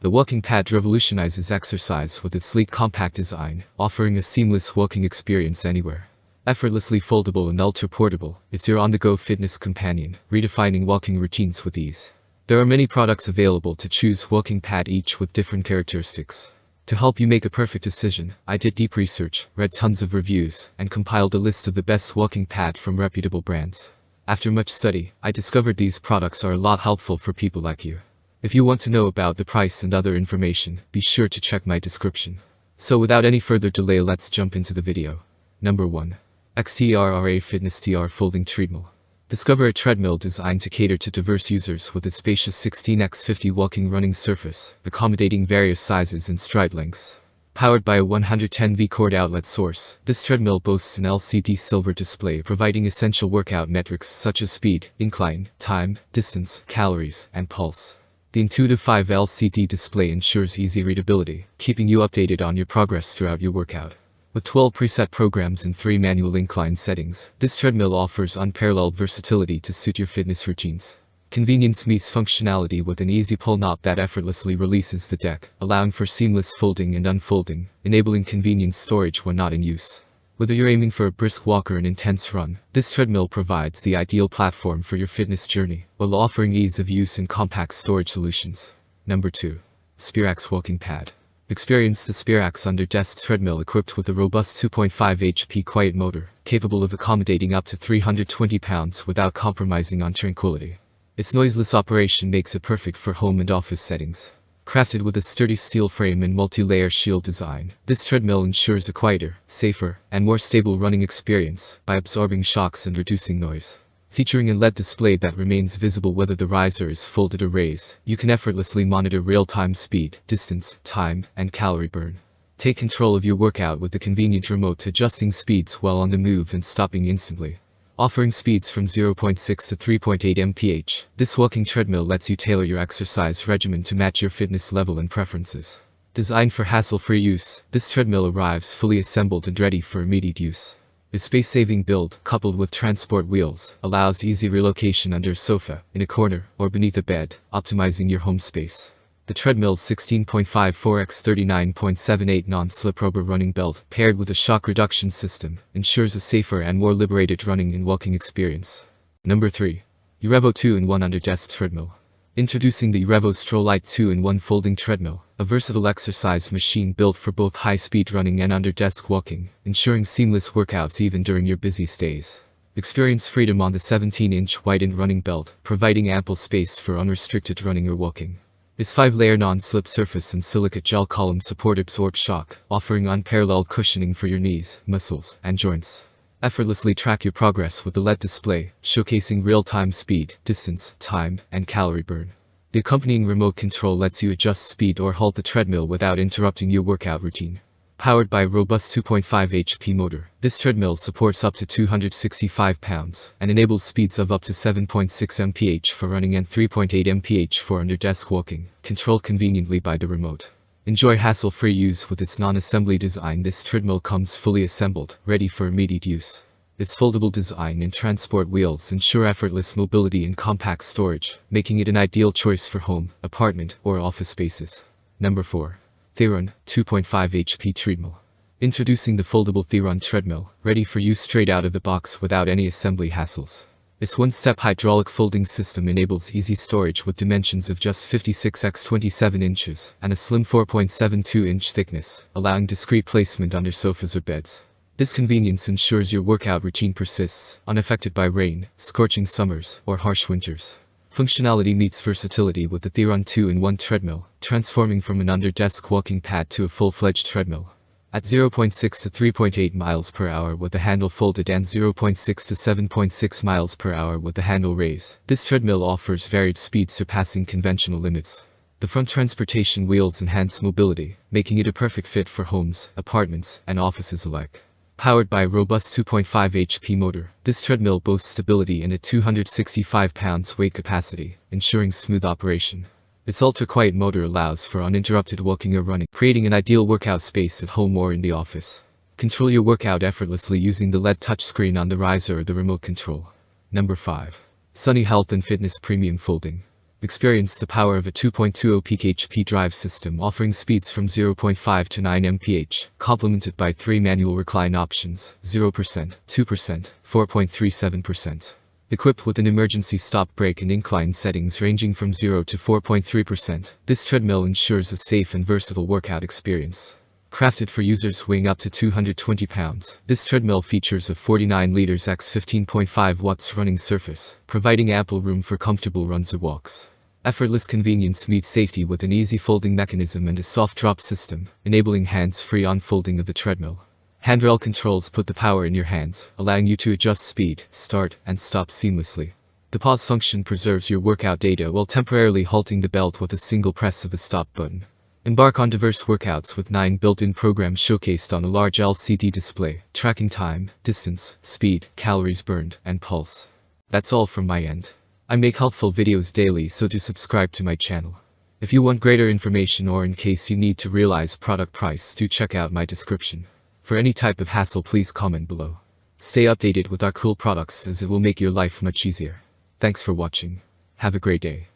The walking pad revolutionizes exercise with its sleek compact design, offering a seamless walking experience anywhere. Effortlessly foldable and ultra-portable, it's your on-the-go fitness companion, redefining walking routines with ease. There are many products available to choose walking pad, each with different characteristics. To help you make a perfect decision, I did deep research, read tons of reviews, and compiled a list of the best walking pad from reputable brands. After much study, I discovered these products are a lot helpful for people like you. If you want to know about the price and other information, be sure to check my description. So without any further delay, let's jump into the video. Number 1. XTRRA Fitness TR Folding Treadmill. Discover a treadmill designed to cater to diverse users with its spacious 16x50 walking running surface, accommodating various sizes and stride lengths. Powered by a 110V cord outlet source, this treadmill boasts an LCD silver display providing essential workout metrics such as speed, incline, time, distance, calories, and pulse. The intuitive 5 LCD display ensures easy readability, keeping you updated on your progress throughout your workout. With 12 preset programs and 3 manual incline settings, this treadmill offers unparalleled versatility to suit your fitness routines. Convenience meets functionality with an easy pull knob that effortlessly releases the deck, allowing for seamless folding and unfolding, enabling convenient storage when not in use. Whether you're aiming for a brisk walk or an intense run, this treadmill provides the ideal platform for your fitness journey, while offering ease of use and compact storage solutions. Number 2. Spirax Walking Pad. Experience the Spirax under-desk treadmill equipped with a robust 2.5 HP quiet motor, capable of accommodating up to 320 pounds without compromising on tranquility. Its noiseless operation makes it perfect for home and office settings. Crafted with a sturdy steel frame and multi-layer shield design, this treadmill ensures a quieter, safer, and more stable running experience by absorbing shocks and reducing noise. Featuring a LED display that remains visible whether the riser is folded or raised, you can effortlessly monitor real-time speed, distance, time, and calorie burn. Take control of your workout with the convenient remote, adjusting speeds while on the move and stopping instantly. Offering speeds from 0.6 to 3.8 mph, this walking treadmill lets you tailor your exercise regimen to match your fitness level and preferences. Designed for hassle-free use, this treadmill arrives fully assembled and ready for immediate use. Its space-saving build, coupled with transport wheels, allows easy relocation under a sofa, in a corner, or beneath a bed, optimizing your home space. The treadmill's 16.54x39.78 non-slip rubber running belt, paired with a shock reduction system, ensures a safer and more liberated running and walking experience. Number 3. Urevo 2-in-1 Under-Desk Treadmill. Introducing the Urevo Strolite 2-in-1 Folding Treadmill, a versatile exercise machine built for both high-speed running and under-desk walking, ensuring seamless workouts even during your busiest days. Experience freedom on the 17-inch widened running belt, providing ample space for unrestricted running or walking. Its 5-layer non-slip surface and silicate gel column support absorb shock, offering unparalleled cushioning for your knees, muscles, and joints. Effortlessly track your progress with the LED display, showcasing real-time speed, distance, time, and calorie burn. The accompanying remote control lets you adjust speed or halt the treadmill without interrupting your workout routine. Powered by a robust 2.5 HP motor, this treadmill supports up to 265 pounds and enables speeds of up to 7.6 mph for running and 3.8 mph for under-desk walking, controlled conveniently by the remote. Enjoy hassle-free use with its non-assembly design. This treadmill comes fully assembled, ready for immediate use. Its foldable design and transport wheels ensure effortless mobility and compact storage, making it an ideal choice for home, apartment, or office spaces. Number 4. Theron 2.5 HP Treadmill. Introducing the foldable Theron treadmill, ready for use straight out of the box without any assembly hassles. Its one-step hydraulic folding system enables easy storage with dimensions of just 56x27 inches and a slim 4.72-inch thickness, allowing discreet placement under sofas or beds. This convenience ensures your workout routine persists, unaffected by rain, scorching summers, or harsh winters. Functionality meets versatility with the Theron 2-in-1 treadmill, transforming from an under-desk walking pad to a full-fledged treadmill. At 0.6 to 3.8 miles per hour with the handle folded and 0.6 to 7.6 miles per hour with the handle raised, this treadmill offers varied speeds surpassing conventional limits. The front transportation wheels enhance mobility, making it a perfect fit for homes, apartments, and offices alike. Powered by a robust 2.5 HP motor, this treadmill boasts stability and a 265 pounds weight capacity, ensuring smooth operation. Its ultra-quiet motor allows for uninterrupted walking or running, creating an ideal workout space at home or in the office. Control your workout effortlessly using the LED touchscreen on the riser or the remote control. Number 5. Sunny Health and Fitness Premium Folding. Experience the power of a 2.20 peak HP drive system offering speeds from 0.5 to 9 mph, complemented by 3 manual recline options, 0%, 2%, 4.37%. Equipped with an emergency stop brake and incline settings ranging from 0 to 4.3%, this treadmill ensures a safe and versatile workout experience. Crafted for users weighing up to 220 pounds, this treadmill features a 49 liters x 15.5 watts running surface, providing ample room for comfortable runs or walks. Effortless convenience meets safety with an easy folding mechanism and a soft drop system, enabling hands-free unfolding of the treadmill. Handrail controls put the power in your hands, allowing you to adjust speed, start, and stop seamlessly. The pause function preserves your workout data while temporarily halting the belt with a single press of the stop button. Embark on diverse workouts with 9 built-in programs showcased on a large LCD display, tracking time, distance, speed, calories burned, and pulse. That's all from my end. I make helpful videos daily, so do subscribe to my channel. If you want greater information or in case you need to realize product price, do check out my description. For any type of hassle, please comment below. Stay updated with our cool products as it will make your life much easier. Thanks for watching. Have a great day.